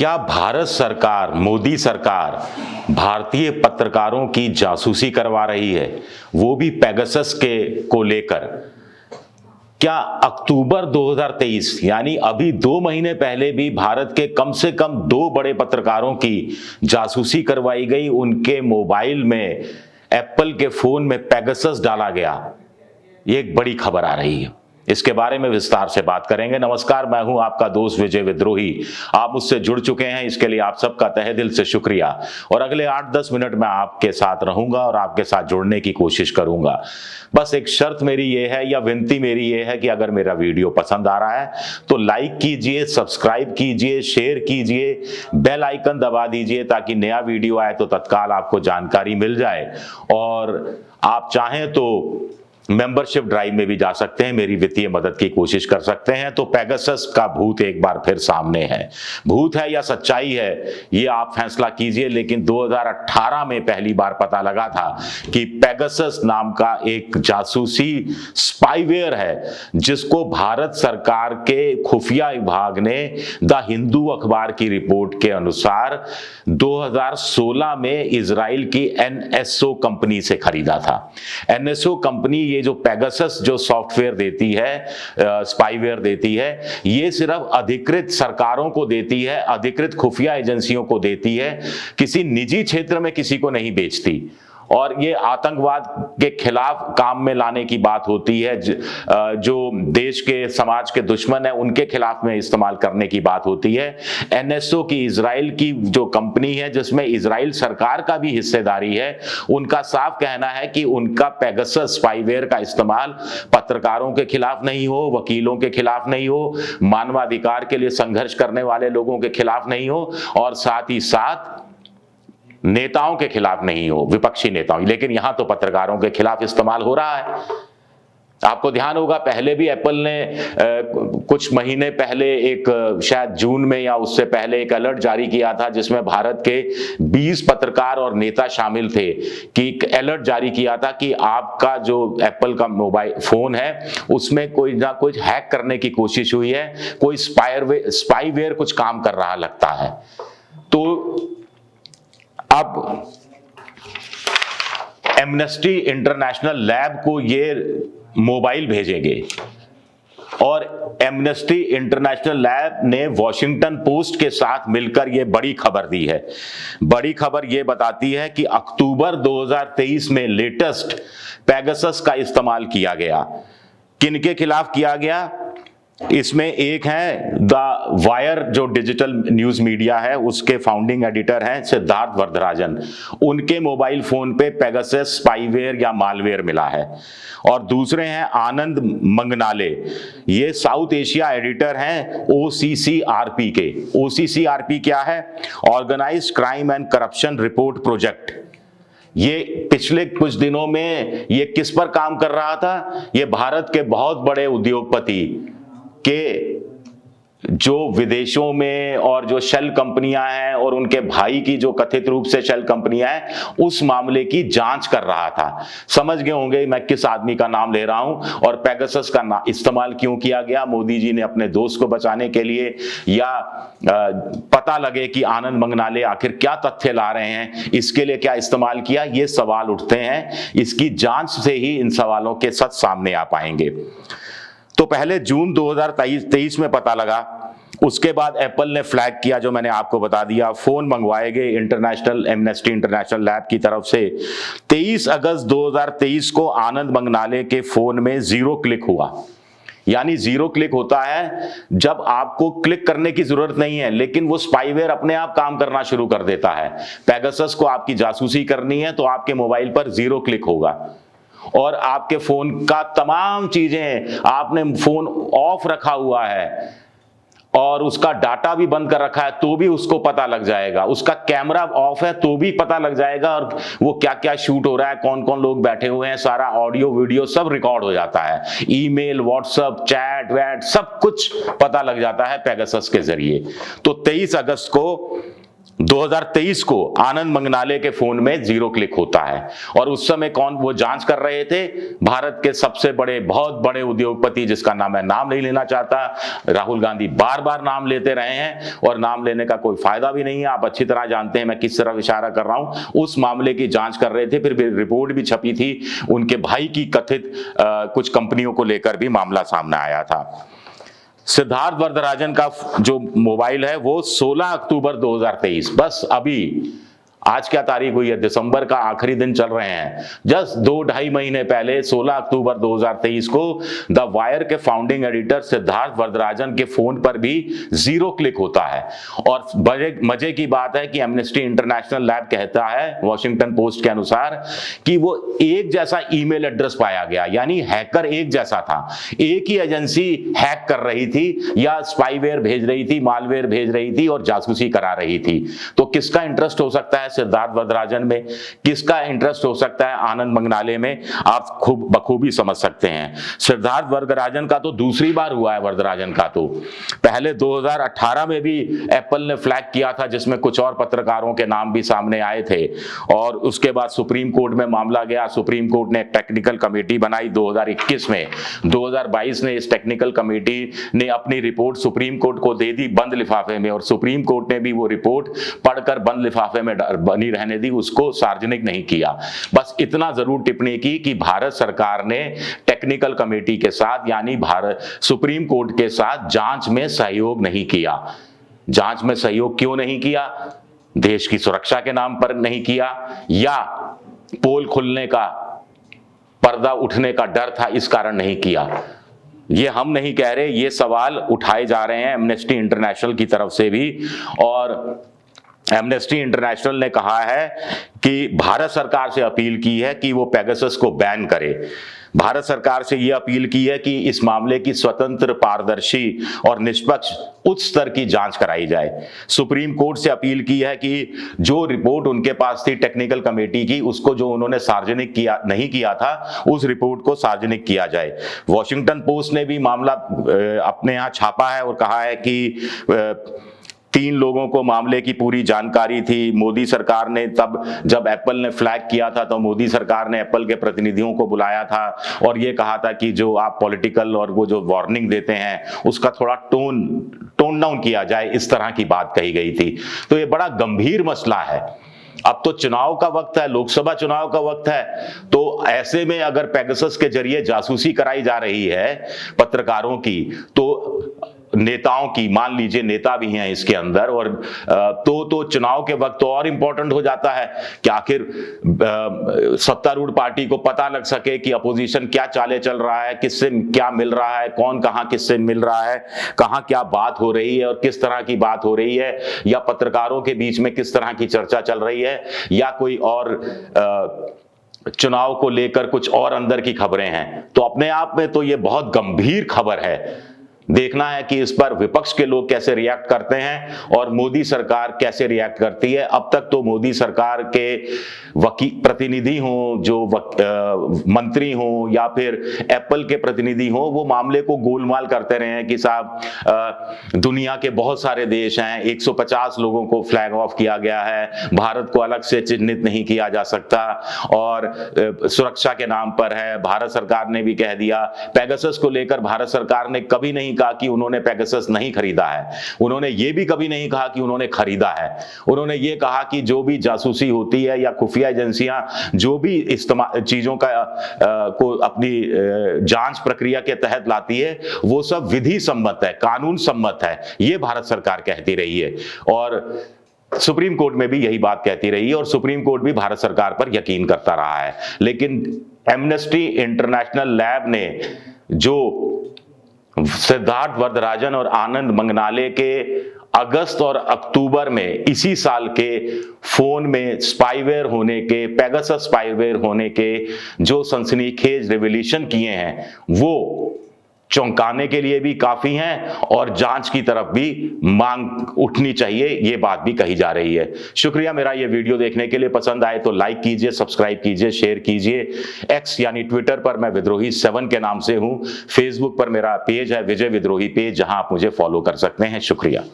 क्या भारत सरकार, मोदी सरकार भारतीय पत्रकारों की जासूसी करवा रही है, वो भी पेगासस के को लेकर? क्या अक्टूबर 2023 यानी अभी 2 महीने पहले भी भारत के कम से कम 2 बड़े पत्रकारों की जासूसी करवाई गई, उनके मोबाइल में, एप्पल के फोन में पेगासस डाला गया? ये एक बड़ी खबर आ रही है, इसके बारे में विस्तार से बात करेंगे। नमस्कार, मैं हूं आपका दोस्त विजय विद्रोही। आप मुझसे जुड़ चुके हैं, इसके लिए आप सबका तहे दिल से शुक्रिया। और अगले 8-10 मिनट मैं आपके साथ रहूंगा और आपके साथ जुड़ने की कोशिश करूंगा। बस एक शर्त मेरी ये है, या विनती मेरी ये है कि अगर मेरा वीडियो पसंद आ रहा है तो लाइक कीजिए, सब्सक्राइब कीजिए, शेयर कीजिए, बेल आइकन दबा दीजिए ताकि नया वीडियो आए तो तत्काल आपको जानकारी मिल जाए। और आप चाहें तो मेंबरशिप ड्राइव में भी जा सकते हैं, मेरी वित्तीय मदद की कोशिश कर सकते हैं। तो पेगासस का भूत एक बार फिर सामने है। भूत है या सच्चाई है, ये आप फैसला कीजिए। लेकिन 2018 में पहली बार पता लगा था कि पेगासस नाम का एक जासूसी स्पाईवेयर है, जिसको भारत सरकार के खुफिया विभाग ने द हिंदू अखबार की रिपोर्ट के अनुसार 2016 में इजराइल की एनएसओ कंपनी से खरीदा था। एनएसओ कंपनी ये जो पेगासस जो सॉफ्टवेयर देती है, स्पाईवेयर देती है, ये सिर्फ अधिकृत सरकारों को देती है, अधिकृत खुफिया एजेंसियों को देती है, किसी निजी क्षेत्र में किसी को नहीं बेचती। और ये आतंकवाद के खिलाफ काम में लाने की बात होती है, जो देश के समाज के दुश्मन है उनके खिलाफ में इस्तेमाल करने की बात होती है। एनएसओ की इजराइल की जो कंपनी है, जिसमें इजराइल सरकार का भी हिस्सेदारी है, उनका साफ कहना है कि उनका पेगासस स्पाईवेयर का इस्तेमाल पत्रकारों के खिलाफ नहीं हो, वकीलों के खिलाफ नहीं हो, मानवाधिकार के लिए संघर्ष करने वाले लोगों के खिलाफ नहीं हो, और साथ ही साथ नेताओं के खिलाफ नहीं हो, विपक्षी नेताओं। लेकिन यहां तो पत्रकारों के खिलाफ इस्तेमाल हो रहा है। आपको ध्यान होगा, पहले भी एप्पल ने कुछ महीने पहले एक, शायद जून में या उससे पहले, एक अलर्ट जारी किया था जिसमें भारत के 20 पत्रकार और नेता शामिल थे। कि एक अलर्ट जारी किया था कि आपका जो एप्पल का मोबाइल फोन है उसमें कोई ना कुछ हैक करने की कोशिश हुई है, कोई स्पाईवेयर कुछ काम कर रहा लगता है। तो अब एमनेस्टी इंटरनेशनल लैब को ये मोबाइल भेजेंगे, और एमनेस्टी इंटरनेशनल लैब ने वॉशिंगटन पोस्ट के साथ मिलकर ये बड़ी खबर दी है। बड़ी खबर ये बताती है कि अक्टूबर 2023 में लेटेस्ट पेगासस का इस्तेमाल किया गया। किनके खिलाफ किया गया? इसमें एक है द वायर, जो डिजिटल न्यूज मीडिया है, उसके फाउंडिंग एडिटर हैं सिद्धार्थ वरदराजन। उनके मोबाइल फोन पे पेगासस स्पाईवेयर या मालवेयर मिला है। और दूसरे हैं आनंद मंगनाले, ये साउथ एशिया एडिटर हैं ओसीसीआरपी के। ओसीसीआरपी क्या है? Organised crime and corruption report project. ये पिछले कुछ दिनों में ये किस पर काम कर रहा था? ये भारत के बहुत बड़े उद्योगपति के जो विदेशों में और जो शेल कंपनियां हैं और उनके भाई की जो कथित रूप से शेल कंपनियां हैं, उस मामले की जांच कर रहा था। समझ गए होंगे मैं किस आदमी का नाम ले रहा हूं और पेगासस का इस्तेमाल क्यों किया गया। मोदी जी ने अपने दोस्त को बचाने के लिए, या पता लगे कि आनंद मंगनाले आखिर क्या तथ्य ला रहे हैं, इसके लिए क्या इस्तेमाल किया, ये सवाल उठते हैं। इसकी जांच से ही इन सवालों के सच सामने आ पाएंगे। तो पहले जून 2023 में पता लगा, उसके बाद एप्पल ने फ्लैग किया, जो मैंने आपको बता दिया। फोन मंगवाए गए इंटरनेशनल एमनेस्टी इंटरनेशनल लैब की तरफ से। 23 अगस्त 2023 को आनंद मंगनाले के फोन में 0 क्लिक हुआ। यानी 0 क्लिक होता है जब आपको क्लिक करने की जरूरत नहीं है, लेकिन वो स्पाईवेयर अपने आप काम करना शुरू कर देता है। पेगासस को आपकी जासूसी करनी है तो आपके मोबाइल पर 0 क्लिक होगा, और आपके फोन का तमाम चीजें, आपने फोन ऑफ रखा हुआ है और उसका डाटा भी बंद कर रखा है तो भी उसको पता लग जाएगा, उसका कैमरा ऑफ है तो भी पता लग जाएगा, और वो क्या क्या शूट हो रहा है, कौन कौन लोग बैठे हुए हैं, सारा ऑडियो वीडियो सब रिकॉर्ड हो जाता है। ईमेल, व्हाट्सएप, चैट वैट सब कुछ पता लग जाता है पेगासस के जरिए। तो 23 अगस्त को 2023 को आनंद मंगनाले के फोन में 0 क्लिक होता है। और उस समय कौन वो जांच कर रहे थे? भारत के सबसे बड़े, बहुत बड़े उद्योगपति, जिसका नाम मैं नाम नहीं लेना चाहता, राहुल गांधी बार बार नाम लेते रहे हैं और नाम लेने का कोई फायदा भी नहीं है। आप अच्छी तरह जानते हैं मैं किस तरफ इशारा कर रहा हूं। उस मामले की जांच कर रहे थे, फिर रिपोर्ट भी छपी थी उनके भाई की कथित कुछ कंपनियों को लेकर भी मामला सामने आया था। सिद्धार्थ वरदराजन का जो मोबाइल है वो 16 अक्टूबर 2023, बस अभी आज क्या तारीख हुई है, दिसंबर का आखिरी दिन चल रहे हैं, जस्ट 2-2.5 महीने पहले 16 अक्टूबर 2023 को द वायर के फाउंडिंग एडिटर सिद्धार्थ वरदराजन के फोन पर भी 0 क्लिक होता है। और बड़े मजे की बात है कि एमनेस्टी इंटरनेशनल लैब कहता है वॉशिंगटन पोस्ट के अनुसार कि वो एक जैसा ईमेल एड्रेस पाया गया, यानी हैकर एक जैसा था, एक ही एजेंसी हैक कर रही थी या स्पाईवेयर भेज रही थी, मालवेयर भेज रही थी और जासूसी करा रही थी। तो किसका इंटरेस्ट हो सकता है सिद्धार्थ वरदराजन में, किसका इंटरेस्ट हो सकता है आनंद मंगनाले में, आप खूब बखूबी समझ सकते हैं। सिद्धार्थ वरदराजन का तो दूसरी बार हुआ है। वरदराजन का तो पहले 2018 में भी एप्पल ने फ्लैग किया था, जिसमें कुछ और पत्रकारों के नाम भी सामने आए थे, और उसके बाद सुप्रीम कोर्ट में मामला गया। सुप्रीम कोर्ट ने एक टेक्निकल कमेटी बनाई 2021 में। 2022 में इस टेक्निकल कमेटी ने अपनी रिपोर्ट सुप्रीम कोर्ट को दे दी बंद लिफाफे में, और सुप्रीम कोर्ट ने भी वो रिपोर्ट पढ़कर बंद लिफाफे में बनी रहने दी, उसको सार्वजनिक नहीं किया। बस इतना जरूर टिप्पणी की कि भारत सरकार ने टेक्निकल कमेटी के साथ, यानी भारत सुप्रीम कोर्ट के साथ जांच में सहयोग नहीं किया। जांच में सहयोग क्यों नहीं किया? देश की सुरक्षा के नाम पर नहीं किया, या पोल खुलने का, पर्दा उठने का डर था, इस कारण नहीं किया? ये हम नहीं कह रहे, ये सवाल उठाए जा रहे हैं एमनेस्टी इंटरनेशनल की तरफ से भी। और एमनेस्टी इंटरनेशनल ने कहा है कि भारत सरकार से अपील की है कि वो पेगासस को बैन करे। भारत सरकार से ये अपील की है कि इस मामले की स्वतंत्र, पारदर्शी और निष्पक्ष उच्च स्तर की जांच कराई जाए। सुप्रीम कोर्ट से अपील की है कि जो रिपोर्ट उनके पास थी टेक्निकल कमेटी की, उसको जो उन्होंने सार्वजनिक किया नहीं किया था, उस रिपोर्ट को सार्वजनिक किया जाए। वॉशिंगटन पोस्ट ने भी मामला अपने यहाँ छापा है और कहा है कि 3 लोगों को मामले की पूरी जानकारी थी। मोदी सरकार ने तब जब एप्पल ने फ्लैग किया था तो मोदी सरकार ने एप्पल के प्रतिनिधियों को बुलाया था और ये कहा था कि जो आप पॉलिटिकल और वो जो वार्निंग देते हैं उसका थोड़ा टोन डाउन किया जाए, इस तरह की बात कही गई थी। तो ये बड़ा गंभीर मसला है। अब तो चुनाव का वक्त है, लोकसभा चुनाव का वक्त है, तो ऐसे में अगर पेगासस के जरिए जासूसी कराई जा रही है पत्रकारों की, तो नेताओं की, मान लीजिए नेता भी हैं इसके अंदर, और तो चुनाव के वक्त तो और इंपॉर्टेंट हो जाता है कि आखिर सत्तारूढ़ पार्टी को पता लग सके कि अपोजिशन क्या चाले चल रहा है, किससे क्या मिल रहा है, कौन कहां किससे मिल रहा है, कहां क्या बात हो रही है और किस तरह की बात हो रही है, या पत्रकारों के बीच में किस तरह की चर्चा चल रही है, या कोई और चुनाव को लेकर कुछ और अंदर की खबरें हैं। तो अपने आप में तो ये बहुत गंभीर खबर है। देखना है कि इस पर विपक्ष के लोग कैसे रिएक्ट करते हैं और मोदी सरकार कैसे रिएक्ट करती है। अब तक तो मोदी सरकार के प्रतिनिधि हों, जो मंत्री हों या फिर एप्पल के प्रतिनिधि हों, वो मामले को गोलमाल करते रहे हैं कि साहब दुनिया के बहुत सारे देश हैं, 150 लोगों को फ्लैग ऑफ किया गया है, भारत को अलग से चिन्हित नहीं किया जा सकता और सुरक्षा के नाम पर है। भारत सरकार ने भी कह दिया, पेगासस को लेकर भारत सरकार ने कभी नहीं कहा कि उन्होंने पेगासस नहीं खरीदा है, उन्होंने ये भी कभी नहीं कहा कि उन्होंने खरीदा है। उन्होंने ये कहा कि जो भी जासूसी होती है या खुफिया एजेंसियां जो भी चीजों का को अपनी जांच प्रक्रिया के तहत लाती है, वो सब विधि सम्मत है, कानून सम्मत है, ये भारत सरकार कहती रही है और सुप्रीम कोर्ट में भी यही बात कहती रही है और सुप्रीम कोर्ट भी भारत सरकार पर यकीन करता रहा है। लेकिन एमनेस्टी इंटरनेशनल लैब ने जो सिद्धार्थ वरदराजन और आनंद मंगनाले के अगस्त और अक्टूबर में इसी साल के फोन में स्पाईवेयर होने के, पेगासस स्पाईवेयर होने के जो सनसनीखेज रिवीलेशन किए हैं, वो चौंकाने के लिए भी काफी हैं और जांच की तरफ भी मांग उठनी चाहिए, ये बात भी कही जा रही है। शुक्रिया मेरा ये वीडियो देखने के लिए। पसंद आए तो लाइक कीजिए, सब्सक्राइब कीजिए, शेयर कीजिए। एक्स यानी ट्विटर पर मैं विद्रोही 7 के नाम से हूं। फेसबुक पर मेरा पेज है विजय विद्रोही पेज, जहां आप मुझे फॉलो कर सकते हैं। शुक्रिया।